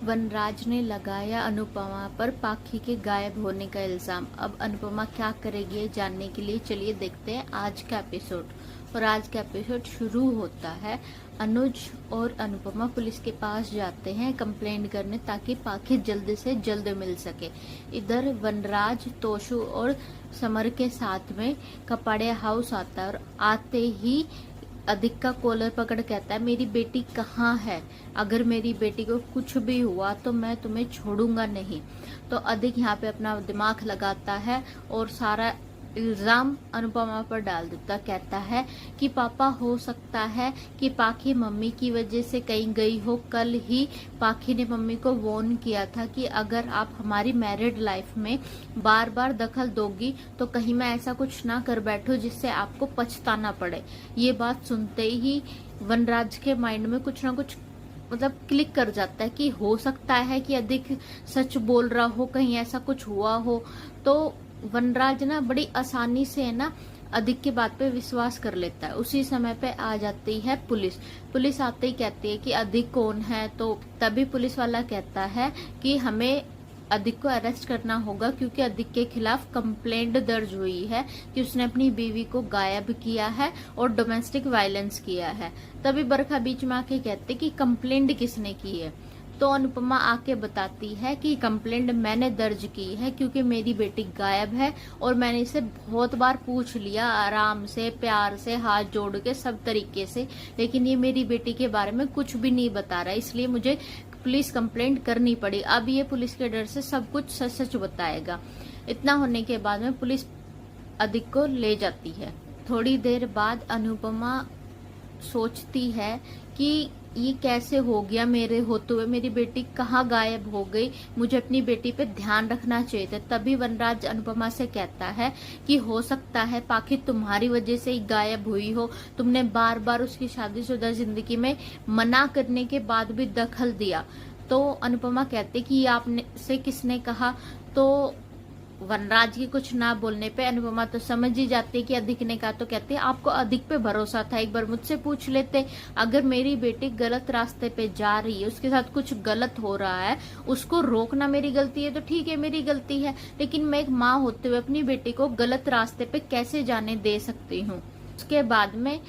वनराज ने लगाया अनुपमा पर पाखी के गायब होने का इल्जाम। अब अनुपमा क्या करेगी ये जानने के लिए चलिए देखते हैं आज का एपिसोड। और आज का एपिसोड शुरू होता है, अनुज और अनुपमा पुलिस के पास जाते हैं कंप्लेंट करने ताकि पाखी जल्द से जल्द मिल सके। इधर वनराज, तोशु और समर के साथ में कपाड़िया हाउस आता है और आते ही अधिक का कॉलर पकड़ कहता है, मेरी बेटी कहाँ है? अगर मेरी बेटी को कुछ भी हुआ तो मैं तुम्हें छोड़ूंगा नहीं। तो अधिक यहाँ पे अपना दिमाग लगाता है और सारा इल्जाम अनुपमा पर डाल देता। कहता है कि पापा, हो सकता है कि पाखी मम्मी की वजह से कहीं गई हो। कल ही पाखी ने मम्मी को वार्न किया था कि अगर आप हमारी मैरिड लाइफ में बार बार दखल दोगी तो कहीं मैं ऐसा कुछ ना कर बैठूं जिससे आपको पछताना पड़े। ये बात सुनते ही वनराज के माइंड में कुछ ना कुछ क्लिक कर जाता है कि हो सकता है कि अधिक सच बोल रहा हो, कहीं ऐसा कुछ हुआ हो। तो वनराज ना बड़ी आसानी से है ना अधिक की बात पे विश्वास कर लेता है। उसी समय पे आ जाती है पुलिस आते ही कहती है कि अधिक कौन है। तो तभी पुलिस वाला कहता है कि हमें अधिक को अरेस्ट करना होगा क्योंकि अधिक के खिलाफ कंप्लेंट दर्ज हुई है कि उसने अपनी बीवी को गायब किया है और डोमेस्टिक वायलेंस किया है। तभी बरखा बीच में आके कहते कि कंप्लेंट किसने की है। तो अनुपमा आके बताती है कि कंप्लेंट मैंने दर्ज की है क्योंकि मेरी बेटी गायब है और मैंने इसे बहुत बार पूछ लिया, आराम से, प्यार से, हाथ जोड़ के, सब तरीके से, लेकिन ये मेरी बेटी के बारे में कुछ भी नहीं बता रहा, इसलिए मुझे पुलिस कंप्लेंट करनी पड़ी। अब ये पुलिस के डर से सब कुछ सच सच बताएगा। इतना होने के बाद में पुलिस अधिक को ले जाती है। थोड़ी देर बाद अनुपमा सोचती है कि ये कैसे हो गया मेरे होते हुए, मेरी बेटी कहाँ गायब हो गई, मुझे अपनी बेटी पे ध्यान रखना चाहिए था। तभी वनराज अनुपमा से कहता है कि हो सकता है पाखी तुम्हारी वजह से ही गायब हुई हो। तुमने बार बार उसकी शादीशुदा जिंदगी में मना करने के बाद भी दखल दिया। तो अनुपमा कहते कि ये आपने से किसने कहा। तो वनराज की कुछ ना बोलने पे अनुपमा तो समझ ही जाती है कि अधिक ने कहा। तो कहते हैं आपको अधिक पे भरोसा था, एक बार मुझसे पूछ लेते। अगर मेरी बेटी गलत रास्ते पे जा रही है, उसके साथ कुछ गलत हो रहा है, उसको रोकना मेरी गलती है तो ठीक है, मेरी गलती है, लेकिन मैं एक माँ होते हुए अपनी बेटी को गलत रास्ते पे कैसे जाने दे सकती हूँ। उसके बाद में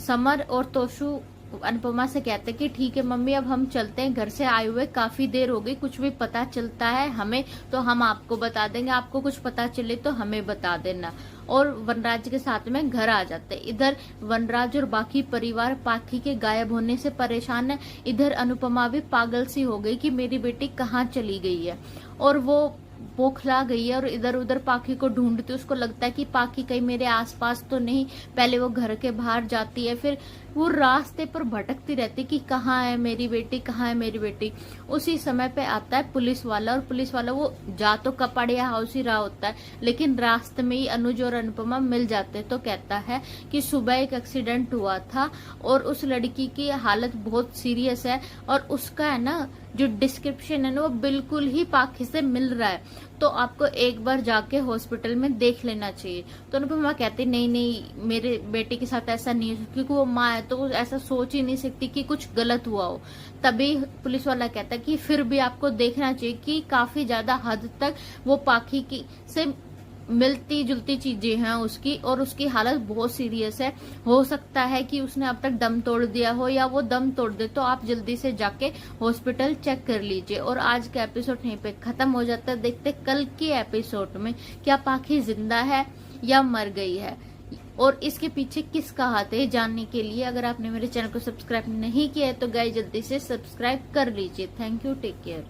समर और तोशु अनुपमा से कहते कि ठीक है मम्मी, अब हम चलते हैं, घर से आए हुए काफी देर हो गई, कुछ भी पता चलता है हमें तो हम आपको बता देंगे, आपको कुछ पता चले तो हमें बता देना। और वनराज के साथ में घर आ जाते। इधर वनराज और बाकी परिवार पाखी के गायब होने से परेशान है। इधर अनुपमा भी पागल सी हो गई कि मेरी बेटी कहाँ चली गई है और वो बौखला गई है और इधर उधर पाखी को ढूंढती। उसको लगता है कि पाखी कहीं मेरे आसपास तो नहीं। पहले वो घर के बाहर जाती है, फिर वो रास्ते पर भटकती रहती कि कहाँ है मेरी बेटी, कहाँ है मेरी बेटी। उसी समय पे आता है पुलिस वाला और पुलिस वाला वो जा तो कपाड़िया हाउस ही रहा होता है, लेकिन रास्ते में ही अनुज और अनुपमा मिल जाते। तो कहता है कि सुबह एक एक्सीडेंट हुआ था और उस लड़की की हालत बहुत सीरियस है और उसका है ना जो डिस्क्रिप्शन है ना वो बिल्कुल ही पाखी से मिल रहा है, तो आपको एक बार जाके हॉस्पिटल में देख लेना चाहिए। तो अनुपमा कहती नहीं नहीं, मेरे बेटे के साथ ऐसा नहीं है क्योंकि वो माँ है तो वो ऐसा सोच ही नहीं सकती कि कुछ गलत हुआ हो। तभी पुलिस वाला कहता है कि फिर भी आपको देखना चाहिए कि काफी ज्यादा हद तक वो पाखी की से मिलती जुलती चीजें हैं उसकी और उसकी हालत बहुत सीरियस है। हो सकता है कि उसने अब तक दम तोड़ दिया हो या वो दम तोड़ दे, तो आप जल्दी से जाके हॉस्पिटल चेक कर लीजिए। और आज का एपिसोड यहीं पे खत्म हो जाता है। देखते कल के एपिसोड में क्या पाखी जिंदा है या मर गई है और इसके पीछे किसका हाथ है जानने के लिए अगर आपने मेरे चैनल को सब्सक्राइब नहीं किया है तो गाइस जल्दी से सब्सक्राइब कर लीजिए। Thank you, take care.